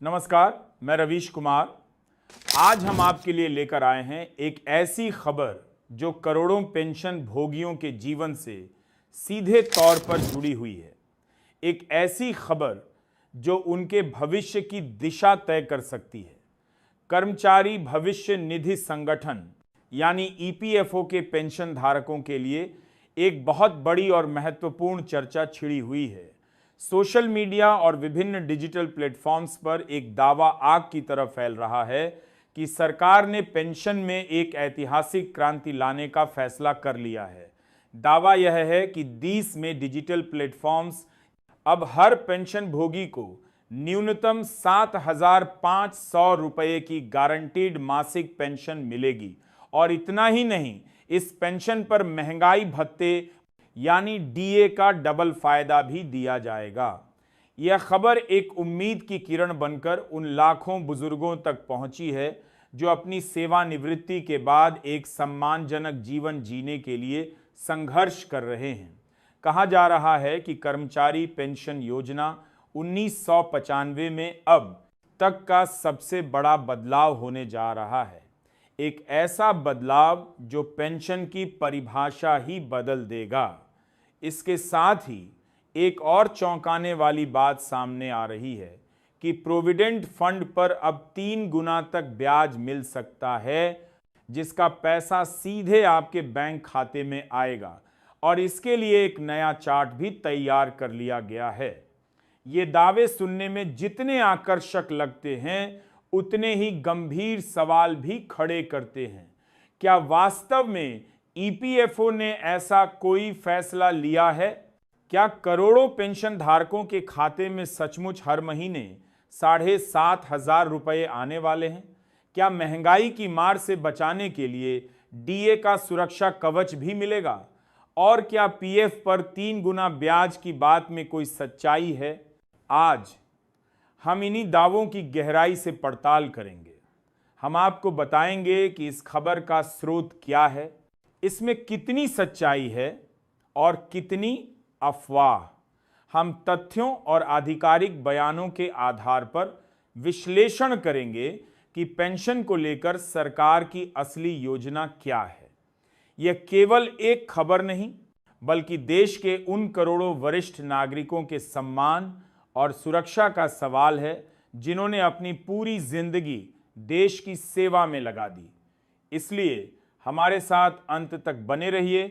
नमस्कार, मैं रवीश कुमार। आज हम आपके लिए लेकर आए हैं एक ऐसी खबर जो करोड़ों पेंशन भोगियों के जीवन से सीधे तौर पर जुड़ी हुई है। एक ऐसी खबर जो उनके भविष्य की दिशा तय कर सकती है। कर्मचारी भविष्य निधि संगठन यानी ईपीएफओ के पेंशन धारकों के लिए एक बहुत बड़ी और महत्वपूर्ण चर्चा छिड़ी हुई है। सोशल मीडिया और विभिन्न डिजिटल प्लेटफॉर्म्स पर एक दावा आग की तरह फैल रहा है कि सरकार ने पेंशन में एक ऐतिहासिक क्रांति लाने का फैसला कर लिया है। दावा यह है कि 20 में डिजिटल प्लेटफॉर्म्स अब हर पेंशन भोगी को न्यूनतम 7,500 रुपये की गारंटीड मासिक पेंशन मिलेगी। और इतना ही नहीं, इस पेंशन पर महंगाई भत्ते यानी डीए का डबल फायदा भी दिया जाएगा। यह खबर एक उम्मीद की किरण बनकर उन लाखों बुजुर्गों तक पहुंची है जो अपनी सेवानिवृत्ति के बाद एक सम्मानजनक जीवन जीने के लिए संघर्ष कर रहे हैं। कहा जा रहा है कि कर्मचारी पेंशन योजना 1995 में अब तक का सबसे बड़ा बदलाव होने जा रहा है। एक ऐसा बदलाव जो पेंशन की परिभाषा ही बदल देगा। इसके साथ ही एक और चौंकाने वाली बात सामने आ रही है कि प्रोविडेंट फंड पर अब 3 गुना तक ब्याज मिल सकता है, जिसका पैसा सीधे आपके बैंक खाते में आएगा। और इसके लिए एक नया चार्ट भी तैयार कर लिया गया है। ये दावे सुनने में जितने आकर्षक लगते हैं, उतने ही गंभीर सवाल भी खड़े करते हैं। क्या वास्तव में ईपीएफओ ने ऐसा कोई फैसला लिया है? क्या करोड़ों पेंशन धारकों के खाते में सचमुच हर महीने 7,500 रुपये आने वाले हैं? क्या महंगाई की मार से बचाने के लिए डीए का सुरक्षा कवच भी मिलेगा? और क्या पीएफ पर 3 गुना ब्याज की बात में कोई सच्चाई है? आज हम इन्हीं दावों की गहराई से पड़ताल करेंगे। हम आपको बताएंगे कि इस खबर का स्रोत क्या है, इसमें कितनी सच्चाई है और कितनी अफवाह। हम तथ्यों और आधिकारिक बयानों के आधार पर विश्लेषण करेंगे कि पेंशन को लेकर सरकार की असली योजना क्या है। यह केवल एक खबर नहीं, बल्कि देश के उन करोड़ों वरिष्ठ नागरिकों के सम्मान और सुरक्षा का सवाल है जिन्होंने अपनी पूरी जिंदगी देश की सेवा में लगा दी। इसलिए हमारे साथ अंत तक बने रहिए,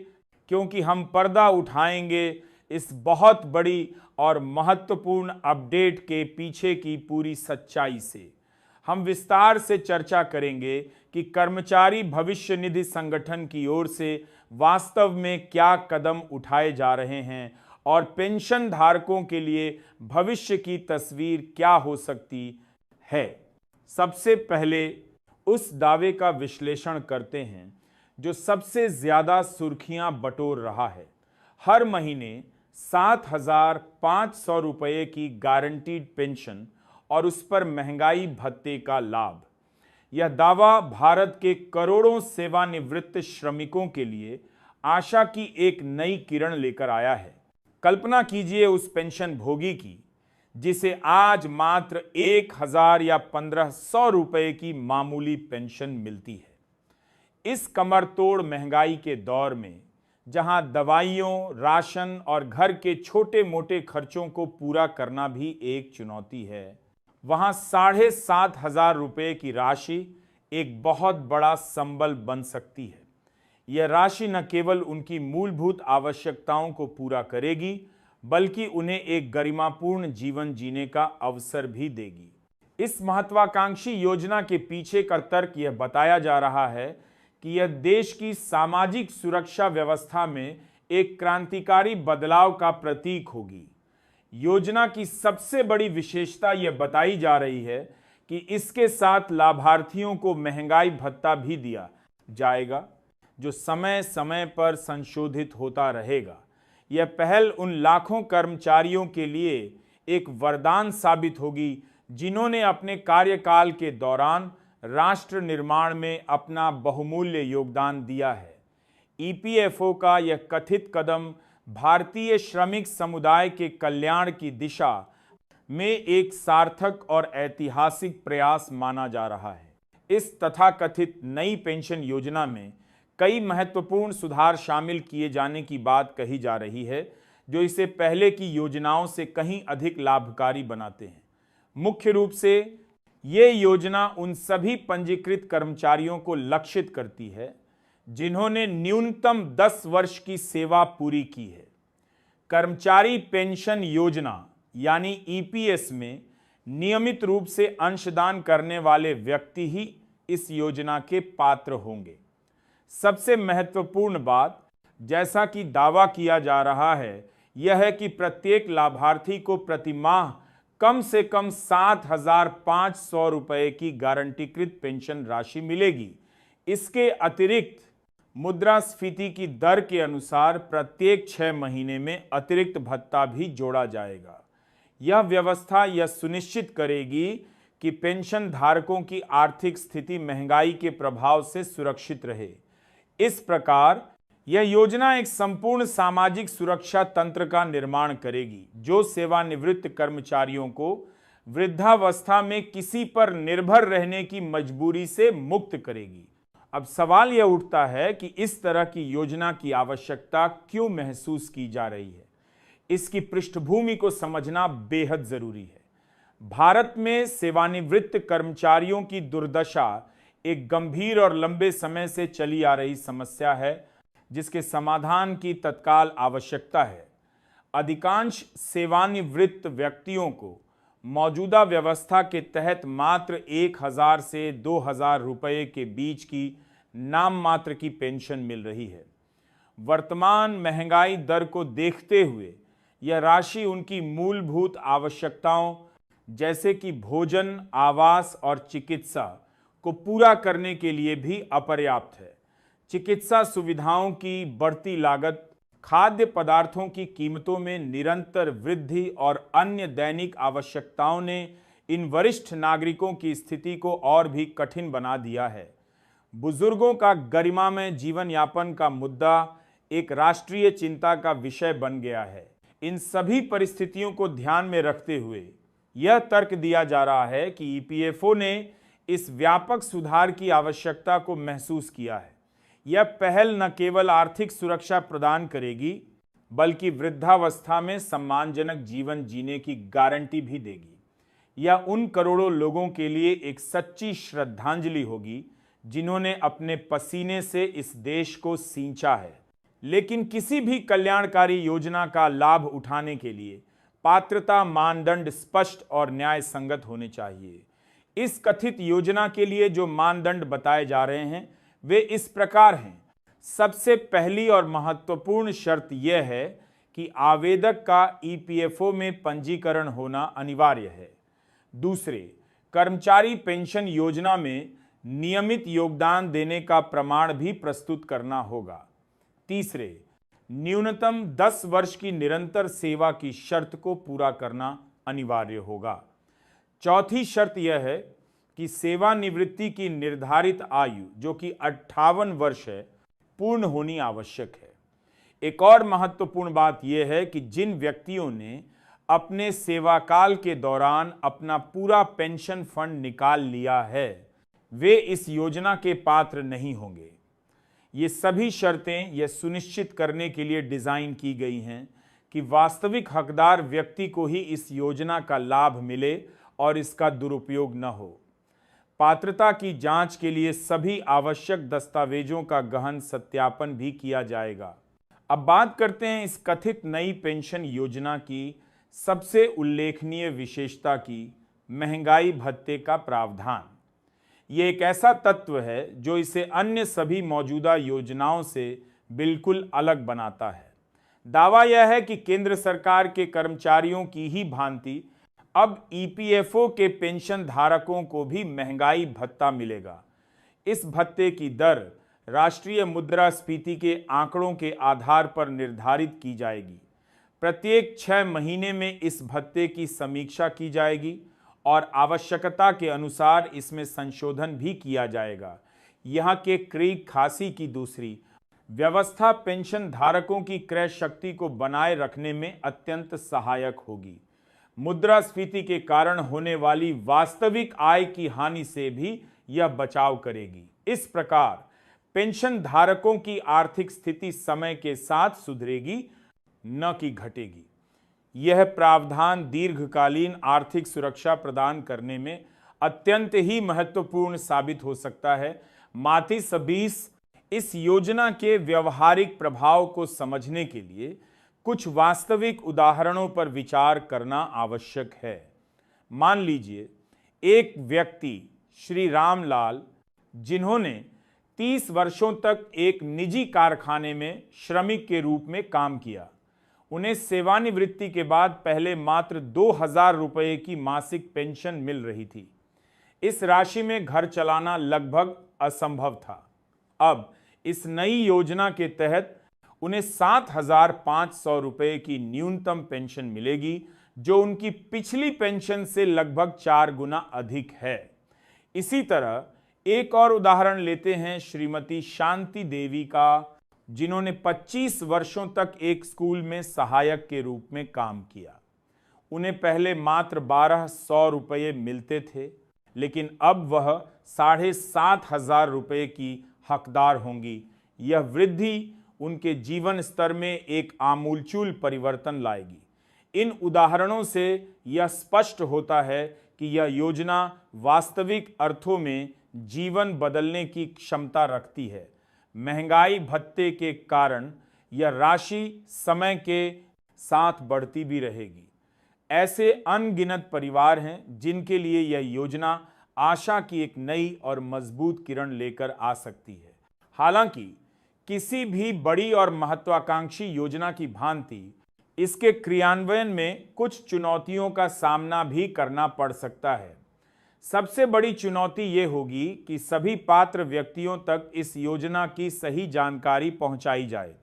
क्योंकि हम पर्दा उठाएंगे इस बहुत बड़ी और महत्वपूर्ण अपडेट के पीछे की पूरी सच्चाई से। हम विस्तार से चर्चा करेंगे कि कर्मचारी भविष्य निधि संगठन की ओर से वास्तव में क्या कदम उठाए जा रहे हैं और पेंशन धारकों के लिए भविष्य की तस्वीर क्या हो सकती है। सबसे पहले उस दावे का विश्लेषण करते हैं जो सबसे ज्यादा सुर्खियां बटोर रहा है। हर महीने 7,500 रुपये की गारंटीड पेंशन और उस पर महंगाई भत्ते का लाभ। यह दावा भारत के करोड़ों सेवानिवृत्त श्रमिकों के लिए आशा की एक नई किरण लेकर आया है। कल्पना कीजिए उस पेंशन भोगी की जिसे आज मात्र 1,000 या 1,500 रुपये की मामूली पेंशन मिलती है। इस कमरतोड़ महंगाई के दौर में, जहां दवाइयों, राशन और घर के छोटे मोटे खर्चों को पूरा करना भी एक चुनौती है, वहां 7,500 रुपये की राशि एक बहुत बड़ा संबल बन सकती है। यह राशि न केवल उनकी मूलभूत आवश्यकताओं को पूरा करेगी, बल्कि उन्हें एक गरिमापूर्ण जीवन जीने का अवसर भी देगी। इस महत्वाकांक्षी योजना के पीछे का तर्क यह बताया जा रहा है कि यह देश की सामाजिक सुरक्षा व्यवस्था में एक क्रांतिकारी बदलाव का प्रतीक होगी। योजना की सबसे बड़ी विशेषता यह बताई जा रही है कि इसके साथ लाभार्थियों को महंगाई भत्ता भी दिया जाएगा, जो समय समय पर संशोधित होता रहेगा। यह पहल उन लाखों कर्मचारियों के लिए एक वरदान साबित होगी जिन्होंने अपने कार्यकाल के दौरान राष्ट्र निर्माण में अपना बहुमूल्य योगदान दिया है। ईपीएफओ का यह कथित कदम भारतीय श्रमिक समुदाय के कल्याण की दिशा में एक सार्थक और ऐतिहासिक प्रयास माना जा रहा है। इस तथाकथित नई पेंशन योजना में कई महत्वपूर्ण सुधार शामिल किए जाने की बात कही जा रही है, जो इसे पहले की योजनाओं से कहीं अधिक लाभकारी बनाते हैं। मुख्य रूप से ये योजना उन सभी पंजीकृत कर्मचारियों को लक्षित करती है जिन्होंने न्यूनतम 10 वर्ष की सेवा पूरी की है। कर्मचारी पेंशन योजना यानी ईपीएस में नियमित रूप से अंशदान करने वाले व्यक्ति ही इस योजना के पात्र होंगे। सबसे महत्वपूर्ण बात, जैसा कि दावा किया जा रहा है, यह है कि प्रत्येक लाभार्थी को प्रति माह कम से कम 7,500 रुपये की गारंटीकृत पेंशन राशि मिलेगी। इसके अतिरिक्त मुद्रास्फीति की दर के अनुसार प्रत्येक 6 महीने में अतिरिक्त भत्ता भी जोड़ा जाएगा। यह व्यवस्था यह सुनिश्चित करेगी कि पेंशन धारकों की आर्थिक स्थिति महंगाई के प्रभाव से सुरक्षित रहे। इस प्रकार यह योजना एक संपूर्ण सामाजिक सुरक्षा तंत्र का निर्माण करेगी, जो सेवानिवृत्त कर्मचारियों को वृद्धावस्था में किसी पर निर्भर रहने की मजबूरी से मुक्त करेगी। अब सवाल यह उठता है कि इस तरह की योजना की आवश्यकता क्यों महसूस की जा रही है। इसकी पृष्ठभूमि को समझना बेहद जरूरी है। भारत में सेवानिवृत्त कर्मचारियों की दुर्दशा एक गंभीर और लंबे समय से चली आ रही समस्या है, जिसके समाधान की तत्काल आवश्यकता है। अधिकांश सेवानिवृत्त व्यक्तियों को मौजूदा व्यवस्था के तहत मात्र 1,000 से 2,000 रुपये के बीच की नाम मात्र की पेंशन मिल रही है। वर्तमान महंगाई दर को देखते हुए यह राशि उनकी मूलभूत आवश्यकताओं जैसे कि भोजन, आवास और चिकित्सा को पूरा करने के लिए भी अपर्याप्त है। चिकित्सा सुविधाओं की बढ़ती लागत, खाद्य पदार्थों की कीमतों में निरंतर वृद्धि और अन्य दैनिक आवश्यकताओं ने इन वरिष्ठ नागरिकों की स्थिति को और भी कठिन बना दिया है। बुजुर्गों का गरिमामय जीवन यापन का मुद्दा एक राष्ट्रीय चिंता का विषय बन गया है। इन सभी परिस्थितियों को ध्यान में रखते हुए यह तर्क दिया जा रहा है कि ईपीएफओ ने इस व्यापक सुधार की आवश्यकता को महसूस किया है। यह पहल न केवल आर्थिक सुरक्षा प्रदान करेगी, बल्कि वृद्धावस्था में सम्मानजनक जीवन जीने की गारंटी भी देगी। यह उन करोड़ों लोगों के लिए एक सच्ची श्रद्धांजलि होगी जिन्होंने अपने पसीने से इस देश को सींचा है। लेकिन किसी भी कल्याणकारी योजना का लाभ उठाने के लिए पात्रता मानदंड स्पष्ट और न्याय संगत होने चाहिए। इस कथित योजना के लिए जो मानदंड बताए जा रहे हैं वे इस प्रकार हैं। सबसे पहली और महत्वपूर्ण शर्त यह है कि आवेदक का ईपीएफओ में पंजीकरण होना अनिवार्य है। दूसरे, कर्मचारी पेंशन योजना में नियमित योगदान देने का प्रमाण भी प्रस्तुत करना होगा। तीसरे, न्यूनतम 10 वर्ष की निरंतर सेवा की शर्त को पूरा करना अनिवार्य होगा। चौथी शर्त यह है कि सेवानिवृत्ति की निर्धारित आयु, जो कि 58 वर्ष है, पूर्ण होनी आवश्यक है। एक और महत्वपूर्ण बात यह है कि जिन व्यक्तियों ने अपने सेवाकाल के दौरान अपना पूरा पेंशन फंड निकाल लिया है, वे इस योजना के पात्र नहीं होंगे। ये सभी शर्तें यह सुनिश्चित करने के लिए डिजाइन की गई हैं कि वास्तविक हकदार व्यक्ति को ही इस योजना का लाभ मिले और इसका दुरुपयोग न हो। पात्रता की जांच के लिए सभी आवश्यक दस्तावेजों का गहन सत्यापन भी किया जाएगा। अब बात करते हैं इस कथित नई पेंशन योजना की सबसे उल्लेखनीय विशेषता की, महंगाई भत्ते का प्रावधान। ये एक ऐसा तत्व है जो इसे अन्य सभी मौजूदा योजनाओं से बिल्कुल अलग बनाता है। दावा यह है कि केंद्र सरकार के कर्मचारियों की ही भांति अब ईपीएफओ के पेंशन धारकों को भी महंगाई भत्ता मिलेगा। इस भत्ते की दर राष्ट्रीय मुद्रास्फीति के आंकड़ों के आधार पर निर्धारित की जाएगी। प्रत्येक 6 महीने में इस भत्ते की समीक्षा की जाएगी और आवश्यकता के अनुसार इसमें संशोधन भी किया जाएगा। यहाँ के क्रय खासी की दूसरी व्यवस्था पेंशन धारकों की क्रय शक्ति को बनाए रखने में अत्यंत सहायक होगी। मुद्रास्फीति के कारण होने वाली वास्तविक आय की हानि से भी यह बचाव करेगी। इस प्रकार पेंशन धारकों की आर्थिक स्थिति समय के साथ सुधरेगी, न कि घटेगी। यह प्रावधान दीर्घकालीन आर्थिक सुरक्षा प्रदान करने में अत्यंत ही महत्वपूर्ण साबित हो सकता है। माथिस 20 इस योजना के व्यवहारिक प्रभाव को समझने के लिए कुछ वास्तविक उदाहरणों पर विचार करना आवश्यक है। मान लीजिए एक व्यक्ति श्री रामलाल, जिन्होंने 30 वर्षों तक एक निजी कारखाने में श्रमिक के रूप में काम किया। उन्हें सेवानिवृत्ति के बाद पहले मात्र 2000 रुपये की मासिक पेंशन मिल रही थी। इस राशि में घर चलाना लगभग असंभव था। अब इस नई योजना के तहत उन्हें 7500 रुपये की न्यूनतम पेंशन मिलेगी, जो उनकी पिछली पेंशन से लगभग 4 गुना अधिक है। इसी तरह एक और उदाहरण लेते हैं श्रीमती शांति देवी का, जिन्होंने 25 वर्षों तक एक स्कूल में सहायक के रूप में काम किया। उन्हें पहले मात्र 1200 रुपये मिलते थे, लेकिन अब वह 7500 रुपये की हकदार होंगी। यह वृद्धि उनके जीवन स्तर में एक आमूलचूल परिवर्तन लाएगी। इन उदाहरणों से यह स्पष्ट होता है कि यह योजना वास्तविक अर्थों में जीवन बदलने की क्षमता रखती है। महंगाई भत्ते के कारण यह राशि समय के साथ बढ़ती भी रहेगी। ऐसे अनगिनत परिवार हैं जिनके लिए यह योजना आशा की एक नई और मजबूत किरण लेकर आ सकती है। हालांकि किसी भी बड़ी और महत्वाकांक्षी योजना की भांति इसके क्रियान्वयन में कुछ चुनौतियों का सामना भी करना पड़ सकता है। सबसे बड़ी चुनौती ये होगी कि सभी पात्र व्यक्तियों तक इस योजना की सही जानकारी पहुंचाई जाए।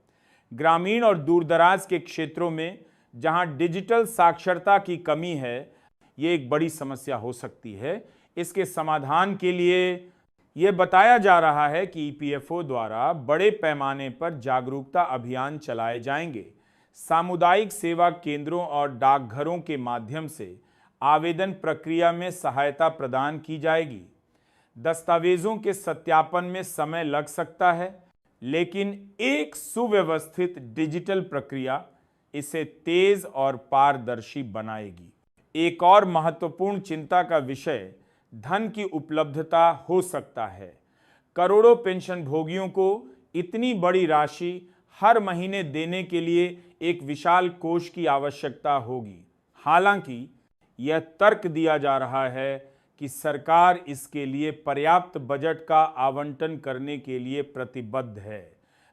ग्रामीण और दूरदराज के क्षेत्रों में जहां डिजिटल साक्षरता की कमी है, ये एक बड़ी समस्या हो सकती है। इसके समाधान के लिए यह बताया जा रहा है कि ईपीएफओ द्वारा बड़े पैमाने पर जागरूकता अभियान चलाए जाएंगे। सामुदायिक सेवा केंद्रों और डाकघरों के माध्यम से आवेदन प्रक्रिया में सहायता प्रदान की जाएगी। दस्तावेजों के सत्यापन में समय लग सकता है, लेकिन एक सुव्यवस्थित डिजिटल प्रक्रिया इसे तेज और पारदर्शी बनाएगी। एक और महत्वपूर्ण चिंता का विषय धन की उपलब्धता हो सकता है। करोड़ों पेंशन भोगियों को इतनी बड़ी राशि हर महीने देने के लिए एक विशाल कोष की आवश्यकता होगी। हालांकि यह तर्क दिया जा रहा है कि सरकार इसके लिए पर्याप्त बजट का आवंटन करने के लिए प्रतिबद्ध है।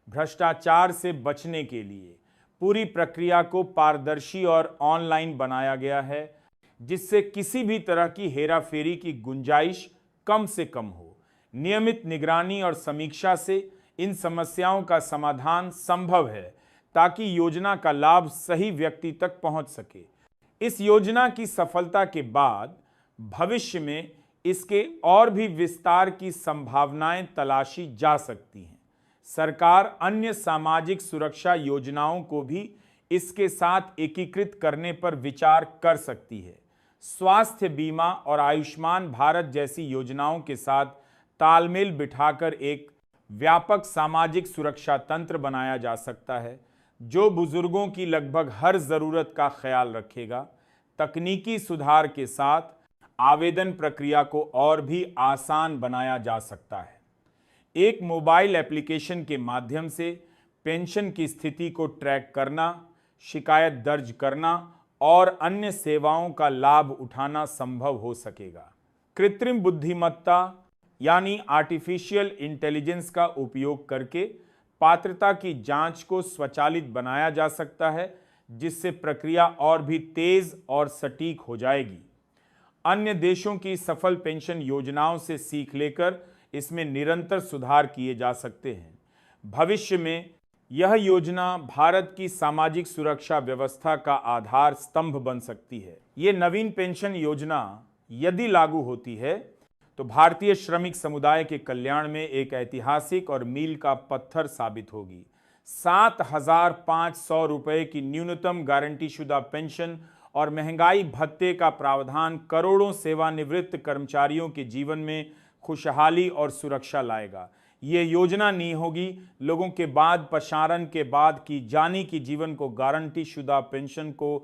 भ्रष्टाचार से बचने के लिए पूरी प्रक्रिया को पारदर्शी और ऑनलाइन बनाया गया है, जिससे किसी भी तरह की हेराफेरी की गुंजाइश कम से कम हो। नियमित निगरानी और समीक्षा से इन समस्याओं का समाधान संभव है, ताकि योजना का लाभ सही व्यक्ति तक पहुंच सके। इस योजना की सफलता के बाद भविष्य में इसके और भी विस्तार की संभावनाएं तलाशी जा सकती हैं। सरकार अन्य सामाजिक सुरक्षा योजनाओं को भी इसके साथ एकीकृत करने पर विचार कर सकती है। स्वास्थ्य बीमा और आयुष्मान भारत जैसी योजनाओं के साथ तालमेल बिठाकर एक व्यापक सामाजिक सुरक्षा तंत्र बनाया जा सकता है, जो बुजुर्गों की लगभग हर जरूरत का ख्याल रखेगा। तकनीकी सुधार के साथ आवेदन प्रक्रिया को और भी आसान बनाया जा सकता है। एक मोबाइल एप्लीकेशन के माध्यम से पेंशन की स्थिति को ट्रैक करना, शिकायत दर्ज करना और अन्य सेवाओं का लाभ उठाना संभव हो सकेगा। कृत्रिम बुद्धिमत्ता यानी आर्टिफिशियल इंटेलिजेंस का उपयोग करके पात्रता की जांच को स्वचालित बनाया जा सकता है, जिससे प्रक्रिया और भी तेज और सटीक हो जाएगी। अन्य देशों की सफल पेंशन योजनाओं से सीख लेकर इसमें निरंतर सुधार किए जा सकते हैं। भविष्य में यह योजना भारत की सामाजिक सुरक्षा व्यवस्था का आधार स्तंभ बन सकती है। ये नवीन पेंशन योजना यदि लागू होती है तो भारतीय श्रमिक समुदाय के कल्याण में एक ऐतिहासिक और मील का पत्थर साबित होगी। 7500 रुपये की न्यूनतम गारंटीशुदा पेंशन और महंगाई भत्ते का प्रावधान करोड़ों सेवानिवृत्त कर्मचारियों के जीवन में खुशहाली और सुरक्षा लाएगा। ये योजना नहीं होगी लोगों के बाद प्रसारण के बाद की जानी की जीवन को गारंटी शुदा पेंशन को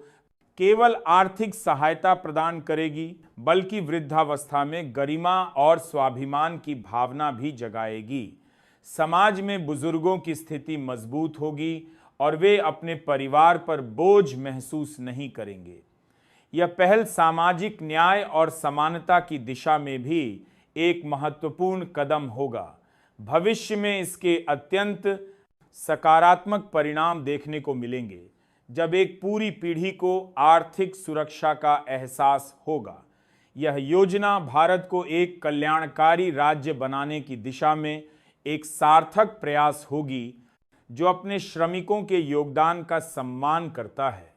केवल आर्थिक सहायता प्रदान करेगी, बल्कि वृद्धावस्था में गरिमा और स्वाभिमान की भावना भी जगाएगी। समाज में बुजुर्गों की स्थिति मजबूत होगी और वे अपने परिवार पर बोझ महसूस नहीं करेंगे। यह पहल सामाजिक न्याय और समानता की दिशा में भी एक महत्वपूर्ण कदम होगा। भविष्य में इसके अत्यंत सकारात्मक परिणाम देखने को मिलेंगे, जब एक पूरी पीढ़ी को आर्थिक सुरक्षा का एहसास होगा। यह योजना भारत को एक कल्याणकारी राज्य बनाने की दिशा में एक सार्थक प्रयास होगी, जो अपने श्रमिकों के योगदान का सम्मान करता है।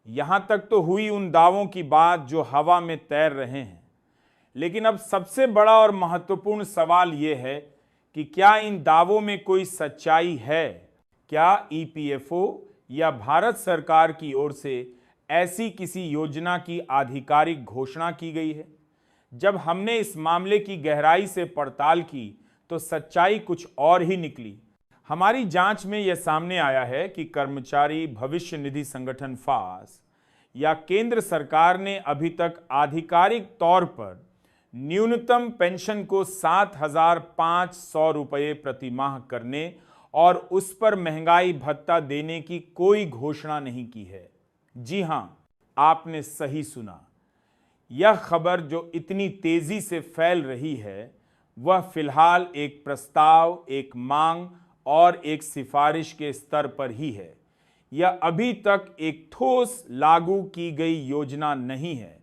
यहां तक तो हुई उन दावों की बात जो हवा में तैर रहे हैं, लेकिन अब सबसे बड़ा और महत्वपूर्ण सवाल यह है कि क्या इन दावों में कोई सच्चाई है? क्या ईपीएफओ या भारत सरकार की ओर से ऐसी किसी योजना की आधिकारिक घोषणा की गई है? जब हमने इस मामले की गहराई से पड़ताल की तो सच्चाई कुछ और ही निकली। हमारी जांच में यह सामने आया है कि कर्मचारी भविष्य निधि संगठन फास या केंद्र सरकार ने अभी तक आधिकारिक तौर पर न्यूनतम पेंशन को 7,500 रुपये प्रति माह करने और उस पर महंगाई भत्ता देने की कोई घोषणा नहीं की है। जी हां, आपने सही सुना। यह खबर जो इतनी तेजी से फैल रही है, वह फिलहाल एक प्रस्ताव, एक मांग और एक सिफारिश के स्तर पर ही है। यह अभी तक एक ठोस लागू की गई योजना नहीं है।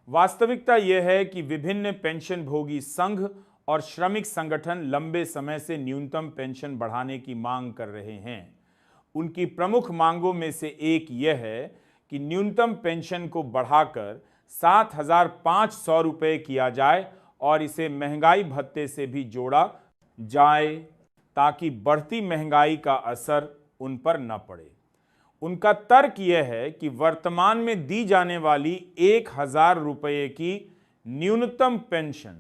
वास्तविकता यह है कि विभिन्न पेंशन भोगी संघ और श्रमिक संगठन लंबे समय से न्यूनतम पेंशन बढ़ाने की मांग कर रहे हैं। उनकी प्रमुख मांगों में से एक यह है कि न्यूनतम पेंशन को बढ़ाकर 7,500 रुपये किया जाए और इसे महंगाई भत्ते से भी जोड़ा जाए, ताकि बढ़ती महंगाई का असर उन पर न पड़े। उनका तर्क यह है कि वर्तमान में दी जाने वाली 1,000 रुपये की न्यूनतम पेंशन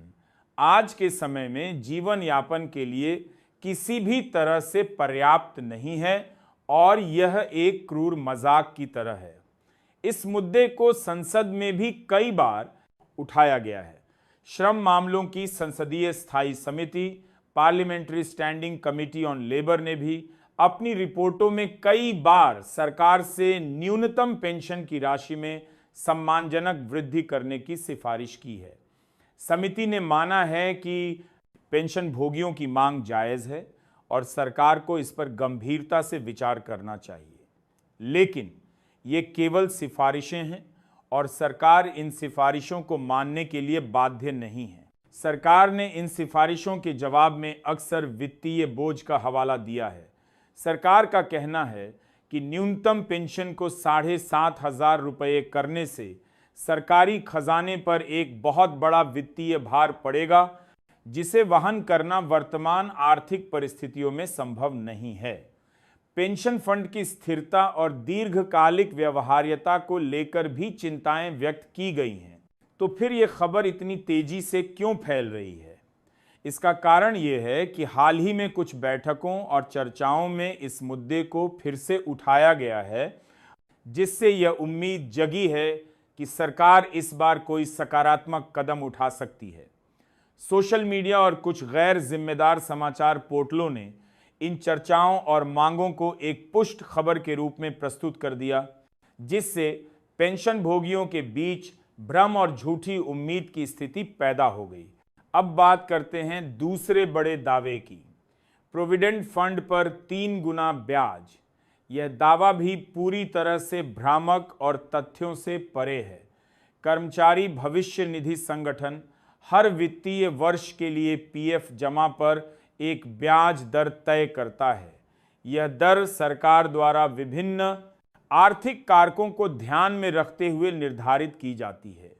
आज के समय में जीवन यापन के लिए किसी भी तरह से पर्याप्त नहीं है और यह एक क्रूर मजाक की तरह है। इस मुद्दे को संसद में भी कई बार उठाया गया है। श्रम मामलों की संसदीय स्थायी समिति, parliamentary standing committee on labour ने भी अपनी रिपोर्टों में कई बार सरकार से न्यूनतम पेंशन की राशि में सम्मानजनक वृद्धि करने की सिफारिश की है। समिति ने माना है कि पेंशन भोगियों की मांग जायज़ है और सरकार को इस पर गंभीरता से विचार करना चाहिए। लेकिन ये केवल सिफारिशें हैं और सरकार इन सिफारिशों को मानने के लिए बाध्य नहीं है। सरकार ने इन सिफारिशों के जवाब में अक्सर वित्तीय बोझ का हवाला दिया है। सरकार का कहना है कि न्यूनतम पेंशन को 7,500 रुपये करने से सरकारी खजाने पर एक बहुत बड़ा वित्तीय भार पड़ेगा, जिसे वहन करना वर्तमान आर्थिक परिस्थितियों में संभव नहीं है। पेंशन फंड की स्थिरता और दीर्घकालिक व्यवहार्यता को लेकर भी चिंताएं व्यक्त की गई हैं। तो फिर यह खबर इतनी तेजी से क्यों फैल रही है? इसका कारण यह है कि हाल ही में कुछ बैठकों और चर्चाओं में इस मुद्दे को फिर से उठाया गया है, जिससे यह उम्मीद जगी है कि सरकार इस बार कोई सकारात्मक कदम उठा सकती है। सोशल मीडिया और कुछ गैर जिम्मेदार समाचार पोर्टलों ने इन चर्चाओं और मांगों को एक पुष्ट खबर के रूप में प्रस्तुत कर दिया, जिससे पेंशन भोगियों के बीच भ्रम और झूठी उम्मीद की स्थिति पैदा हो गई। अब बात करते हैं दूसरे बड़े दावे की, प्रोविडेंट फंड पर 3 गुना ब्याज। यह दावा भी पूरी तरह से भ्रामक और तथ्यों से परे है। कर्मचारी भविष्य निधि संगठन हर वित्तीय वर्ष के लिए पीएफ जमा पर एक ब्याज दर तय करता है। यह दर सरकार द्वारा विभिन्न आर्थिक कारकों को ध्यान में रखते हुए निर्धारित की जाती है।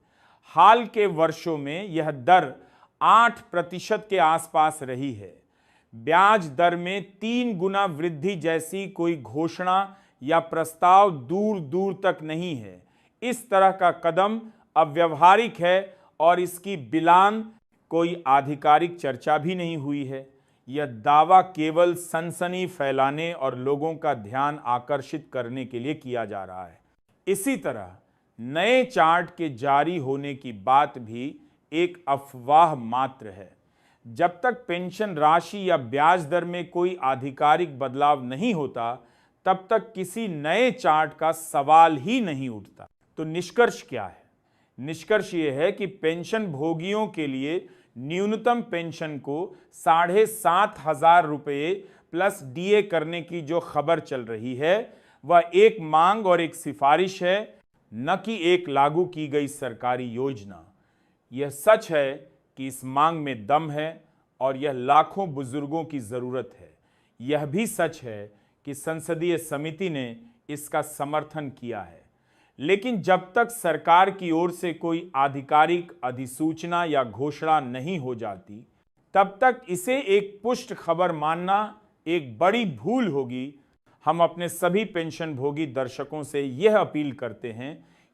हाल के वर्षों में यह दर 8% के आसपास रही है। ब्याज दर में 3 गुना वृद्धि जैसी कोई घोषणा या प्रस्ताव दूर दूर तक नहीं है। इस तरह का कदम अव्यावहारिक है और इसकी बिलान कोई आधिकारिक चर्चा भी नहीं हुई है। यह दावा केवल सनसनी फैलाने और लोगों का ध्यान आकर्षित करने के लिए किया जा रहा है। इसी तरह नए चार्ट के जारी होने की बात भी एक अफवाह मात्र है। जब तक पेंशन राशि या ब्याज दर में कोई आधिकारिक बदलाव नहीं होता, तब तक किसी नए चार्ट का सवाल ही नहीं उठता। तो निष्कर्ष क्या है? निष्कर्ष यह है कि पेंशन भोगियों के लिए न्यूनतम पेंशन को 7,500 रुपये प्लस डीए करने की जो खबर चल रही है, वह एक मांग और एक सिफारिश है, न कि एक लागू की गई सरकारी योजना। यह सच है कि इस मांग में दम है और यह लाखों बुजुर्गों की जरूरत है। यह भी सच है कि संसदीय समिति ने इसका समर्थन किया है। लेकिन जब तक सरकार की ओर से कोई आधिकारिक अधिसूचना या घोषणा नहीं हो जाती, तब तक इसे एक पुष्ट खबर मानना एक बड़ी भूल होगी। हम अपने सभी पेंशन भोगी दर्शकों से यह अपील करते हैं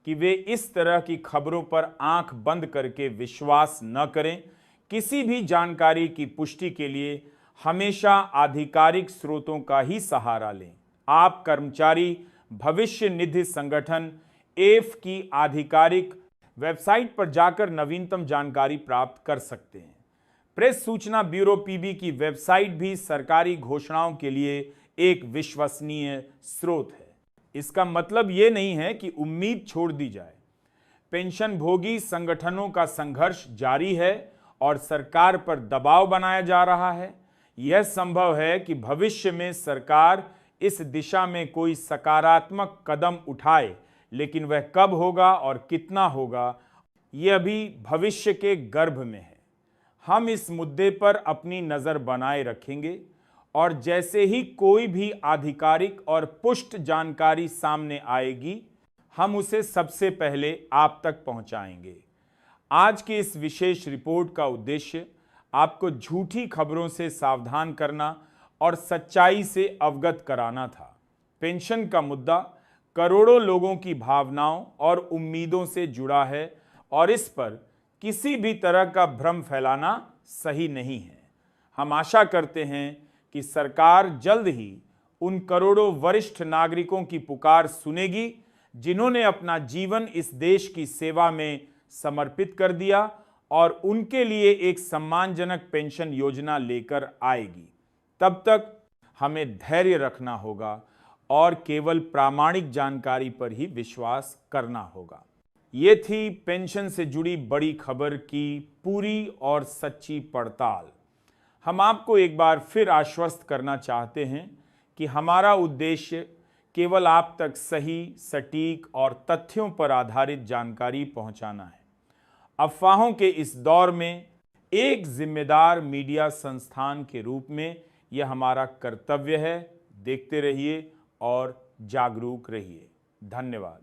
कि वे इस तरह की खबरों पर आंख बंद करके विश्वास न करें। किसी भी जानकारी की पुष्टि के लिए हमेशा आधिकारिक स्रोतों का ही सहारा लें। आप कर्मचारी भविष्य निधि संगठन एफ की आधिकारिक वेबसाइट पर जाकर नवीनतम जानकारी प्राप्त कर सकते हैं। प्रेस सूचना ब्यूरो पीबी की वेबसाइट भी सरकारी घोषणाओं के लिए एक विश्वसनीय स्रोत है। इसका मतलब ये नहीं है कि उम्मीद छोड़ दी जाए। पेंशन भोगी संगठनों का संघर्ष जारी है और सरकार पर दबाव बनाया जा रहा है। यह संभव है कि भविष्य में सरकार इस दिशा में कोई सकारात्मक कदम उठाए, लेकिन वह कब होगा और कितना होगा, यह अभी भविष्य के गर्भ में है। हम इस मुद्दे पर अपनी नज़र बनाए रखेंगे और जैसे ही कोई भी आधिकारिक और पुष्ट जानकारी सामने आएगी, हम उसे सबसे पहले आप तक पहुंचाएंगे। आज की इस विशेष रिपोर्ट का उद्देश्य आपको झूठी खबरों से सावधान करना और सच्चाई से अवगत कराना था। पेंशन का मुद्दा करोड़ों लोगों की भावनाओं और उम्मीदों से जुड़ा है और इस पर किसी भी तरह का भ्रम फैलाना सही नहीं है। हम आशा करते हैं कि सरकार जल्द ही उन करोड़ों वरिष्ठ नागरिकों की पुकार सुनेगी जिन्होंने अपना जीवन इस देश की सेवा में समर्पित कर दिया और उनके लिए एक सम्मानजनक पेंशन योजना लेकर आएगी। तब तक हमें धैर्य रखना होगा और केवल प्रामाणिक जानकारी पर ही विश्वास करना होगा। ये थी पेंशन से जुड़ी बड़ी खबर की पूरी और सच्ची पड़ताल। हम आपको एक बार फिर आश्वस्त करना चाहते हैं कि हमारा उद्देश्य केवल आप तक सही, सटीक और तथ्यों पर आधारित जानकारी पहुंचाना है। अफवाहों के इस दौर में एक जिम्मेदार मीडिया संस्थान के रूप में यह हमारा कर्तव्य है। देखते रहिए और जागरूक रहिए। धन्यवाद।